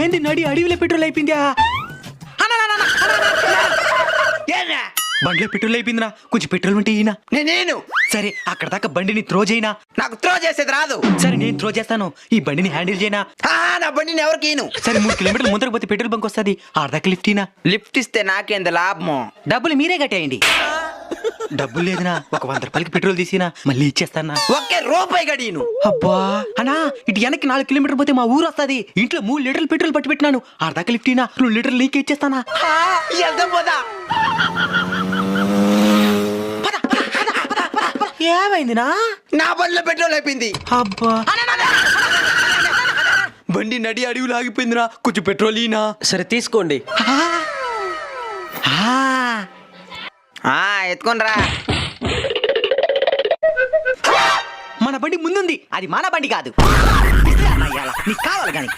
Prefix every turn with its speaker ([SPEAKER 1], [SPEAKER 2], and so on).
[SPEAKER 1] ఏంది నడి అడవిలో పెట్రోల్ అయిపోయిందా? బండిలో పెట్రోల్ అయిపోయిందినా, కొంచెం పెట్రోల్ ఉంటే ఈయన.
[SPEAKER 2] నేను
[SPEAKER 1] సరే అక్కడ దాకా బండిని త్రో చేయనా?
[SPEAKER 2] నాకు త్రో చేసేది రాదు.
[SPEAKER 1] సరే నేను త్రో చేస్తాను, ఈ బండిని హ్యాండిల్ చేయనా?
[SPEAKER 2] నా బండిని ఎవరికి
[SPEAKER 1] సరే 3 కిలోమీటర్లు ముందరకు పోతే పెట్రోల్ బంక్ వస్తుంది, ఆడదాకా లిఫ్ట్ ఈనా?
[SPEAKER 2] లిఫ్ట్ ఇస్తే నాకేంది లాభము?
[SPEAKER 1] డబ్బులు మీరే కట్టేయండి. డబ్బులు లేదునా, ఒక 100 రూపాయలకి పెట్రోల్ తీసినా మళ్ళీ ఇచ్చేస్తానా.
[SPEAKER 2] ఒకే రూపాయి గడియను.
[SPEAKER 1] అబ్బా అన్నా, ఇటు వెనక్కి 4 కిలోమీటర్ పోతే మా ఊరు వస్తుంది. ఇంట్లో 3 లీటర్లు పెట్రోల్ పట్టి పెట్టినాను, ఆడదాకా లిఫ్ట్ ఈనా 2 లీటర్లు నీకే ఇచ్చేస్తానా.
[SPEAKER 2] వెళ్దాం పోదా.
[SPEAKER 1] ఏమైందినా?
[SPEAKER 2] నా బండిలో పెట్రోల్ అయిపోయింది.
[SPEAKER 1] అబ్బా బండి నడి అడవిలో ఆగిపోయిందిరా, కొంచెం పెట్రోల్ ఈనా.
[SPEAKER 3] సరే తీసుకోండి.
[SPEAKER 2] ఎత్తుకొని రా.
[SPEAKER 1] మన బండి ముందుంది, అది మన బండి కాదు. నీకు కావాలి కానీ